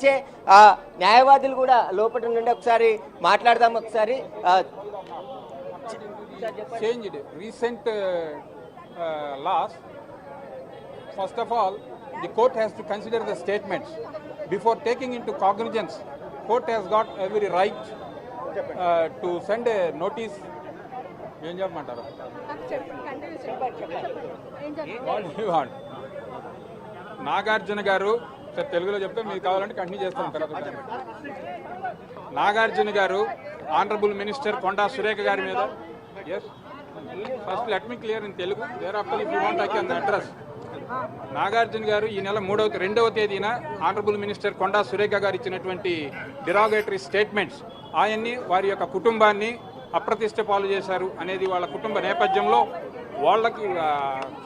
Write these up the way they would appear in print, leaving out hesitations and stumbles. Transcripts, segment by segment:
వాదించే న్యాయవాదులు కూడా లోపల నుండి ఒకసారి మాట్లాడదాం. ఒకసారి changed recent laws. First of all, the court has to consider the statements before taking into cognizance. Court has got every right to send a notice. ఏం చెప్పమంటారు? నాగార్జున గారు తెలుగులో చెప్తే మీకు కావాలంటే కంటిన్యూ చేస్తాను తర్వాత. నాగార్జున గారు ఆనరబుల్ మినిస్టర్ కొండా సురేఖ గారి మీద, yes first let me clear in Telugu, thereafter if you want I can address. Nagarjuna garu ఈ నెల 2వ తేదీన ఆనరబుల్ మినిస్టర్ కొండా సురేఖ గారు ఇచ్చినటువంటి డిరాగేటరీ స్టేట్మెంట్స్ ఆయన్ని వారి యొక్క కుటుంబాన్ని అప్రతిష్ట పాలు చేశారు అనేది వాళ్ళ కుటుంబ నేపథ్యంలో వాళ్ళకి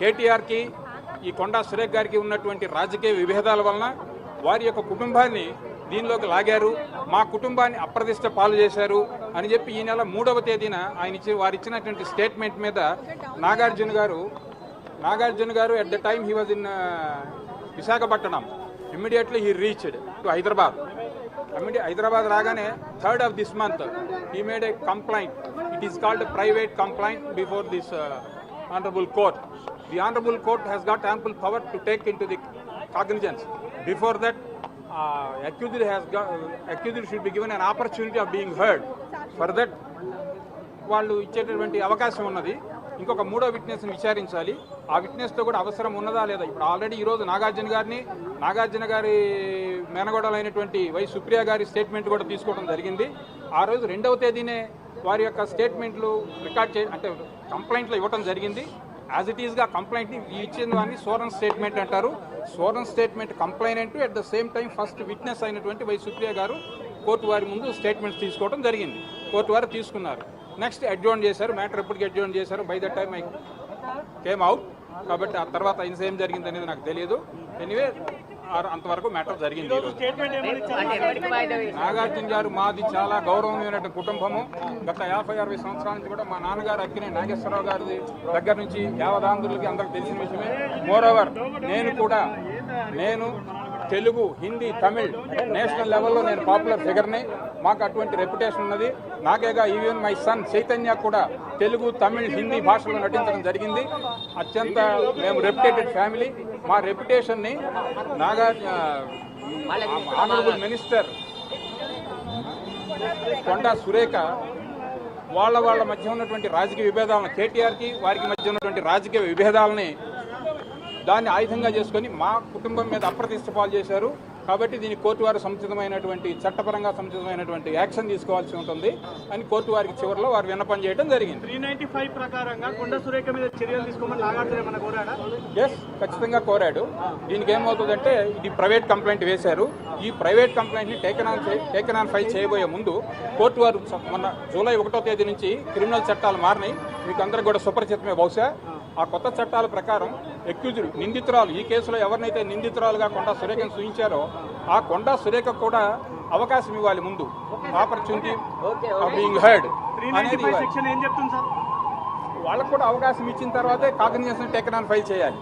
కేటీఆర్కి ఈ కొండా సురేఖ గారికి ఉన్నటువంటి రాజకీయ విభేదాల వలన వారి యొక్క కుటుంబాన్ని దీనిలోకి లాగారు, మా కుటుంబాన్ని అప్రతిష్ట పాలు చేశారు అని చెప్పి ఈ నెల 3వ తేదీన వారు ఇచ్చినటువంటి స్టేట్మెంట్ మీద నాగార్జున గారు at the time he was in Visakhapatnam, immediately he reached to Hyderabad. Hyderabad రాగానే 3rd of this month he made a complaint. It is called a private complaint before this honorable court. The honorable court has got ample power to take into the cognizance. Before that, accused should be given an opportunity of being heard. For that, వాళ్ళు ఇచ్చేటటువంటి అవకాశం ఉన్నది. ఇంకొక 3వ విట్నెస్ని విచారించాలి. ఆ విట్నెస్తో కూడా అవసరం ఉన్నదా లేదా. ఇప్పుడు ఆల్రెడీ ఈరోజు నాగార్జున గారి మేనగోడలైనటువంటి వై సుప్రియ గారి స్టేట్మెంట్ కూడా తీసుకోవడం జరిగింది. ఆ రోజు 2వ తేదీనే వారి యొక్క స్టేట్మెంట్లు రికార్డ్ అంటే కంప్లైంట్లో ఇవ్వడం జరిగింది. యాజ్ ఇట్ ఈస్గా కంప్లైంట్ని ఇచ్చిన దాన్ని స్వోరన్ స్టేట్మెంట్ అంటారు. Sworn statement complainant at the same time first witness అయినటువంటి వై సుప్రియ గారు కోర్టు వారి ముందు స్టేట్మెంట్స్ తీసుకోవడం జరిగింది. కోర్టు వారు తీసుకున్నారు. నెక్స్ట్ అడ్జోర్న్ చేశారు. మ్యాటర్ ఎప్పటికీ అడ్జోర్న్ చేశారు. By the time I came out. కాబట్టి ఆ తర్వాత ఏం జరిగింది అనేది నాకు తెలియదు. ఎనీవే అంతవరకు మ్యాటర్ జరిగింది. నాగార్జున గారు మాది చాలా గౌరవమైనటువంటి కుటుంబము. గత 50-60 సంవత్సరాల నుంచి కూడా మా నాన్నగారు అక్కినే నాగేశ్వరరావు గారి దగ్గర నుంచి యావదాంధ్రులకి అందరికి తెలిసిన విషయమే. మోరోవర్ నేను తెలుగు, హిందీ, తమిళ్ నేషనల్ లెవెల్లో నేను పాపులర్ ఫిగర్ని. మాకు అటువంటి రెప్యుటేషన్ ఉన్నది. నాకేగా ఈవెన్ మై సన్ చైతన్య కూడా తెలుగు, తమిళ్, హిందీ భాషలో నటించడం జరిగింది. అత్యంత మేము రెప్యుటేటెడ్ ఫ్యామిలీ. మా రెప్యుటేషన్ని ఆనరబుల్ మినిస్టర్ కొండా సురేఖ వాళ్ళ మధ్య ఉన్నటువంటి రాజకీయ విభేదాలను, కేటీఆర్కి వారికి మధ్య ఉన్నటువంటి రాజకీయ విభేదాలని దాన్ని ఆయుధంగా చేసుకొని మా కుటుంబం మీద అప్రతిష్ట పాలు చేశారు. కాబట్టి దీన్ని కోర్టు వారు చట్టపరంగా సముచితమైనటువంటి యాక్షన్ తీసుకోవాల్సి ఉంటుంది అని కోర్టు వారికి చివరిలో వారు విన్నపం చేయడం జరిగింది. 395 ప్రకారంగా కొండా సురేఖ మీద చర్యలు తీసుకోమని నాగార్జున ఏమన్నా కోరాడా? ఎస్, ఖచ్చితంగా కోరాడు. దీనికి ఏమవుతుందంటే ఇది ప్రైవేట్ కంప్లైంట్ వేశారు. ఈ ప్రైవేట్ కంప్లైంట్ని టేకెన్ ఆన్ ఫైల్ చేయబోయే ముందు కోర్టు వారు మొన్న జూలై 1వ తేదీ నుంచి క్రిమినల్ చట్టాలు మారినాయి. మీకు అందరికి కూడా సుపరిచితమే. బహుశా ఆ కొత్త చట్టాల ప్రకారం అక్యూజ్డ్ నిందితురాలు, ఈ కేసులో ఎవరినైతే నిందితురాలుగా కొండా సురేఖను సూచించారో ఆ కొండా సురేఖ కూడా అవకాశం ఇవ్వాలి. ముందు ఆపర్చునిటీ ఆఫ్ బీయింగ్ హర్డ్ అనేది వాళ్ళకు కూడా అవకాశం ఇచ్చిన తర్వాతే కాగ్నిజెన్స్ టేకెన్ ఆన్ ఫైల్ చేయాలి.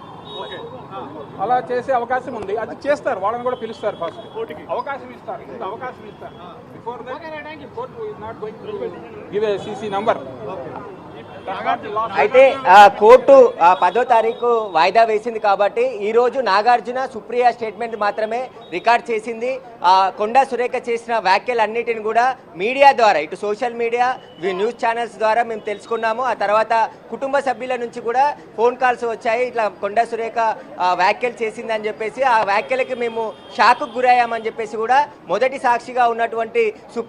అలా చేసే అవకాశం ఉంది. అది చేస్తారు. వాళ్ళని కూడా పిలుస్తారు. ఫస్ట్ అవకాశం ఇస్తారు. Before that court is not going to give a CC number. అయితే కోర్టు 10వ తారీఖు వాయిదా వేసింది కాబట్టి ఈ రోజు నాగార్జున, సుప్రియ స్టేట్మెంట్ మాత్రమే రికార్డ్ చేసింది. కొండా సురేఖ చేసిన వ్యాఖ్యలన్నిటిని కూడా మీడియా ద్వారా, ఇటు సోషల్ మీడియా, న్యూస్ ఛానల్స్ ద్వారా మేము తెలుసుకున్నాము. ఆ తర్వాత కుటుంబ సభ్యుల నుంచి కూడా ఫోన్ కాల్స్ వచ్చాయి. ఇట్లా కొండా సురేఖ వ్యాఖ్యలు చేసిందని చెప్పేసి, ఆ వ్యాఖ్యలకి మేము షాక్కు గురయ్యామని చెప్పేసి కూడా మొదటి సాక్షిగా ఉన్నటువంటి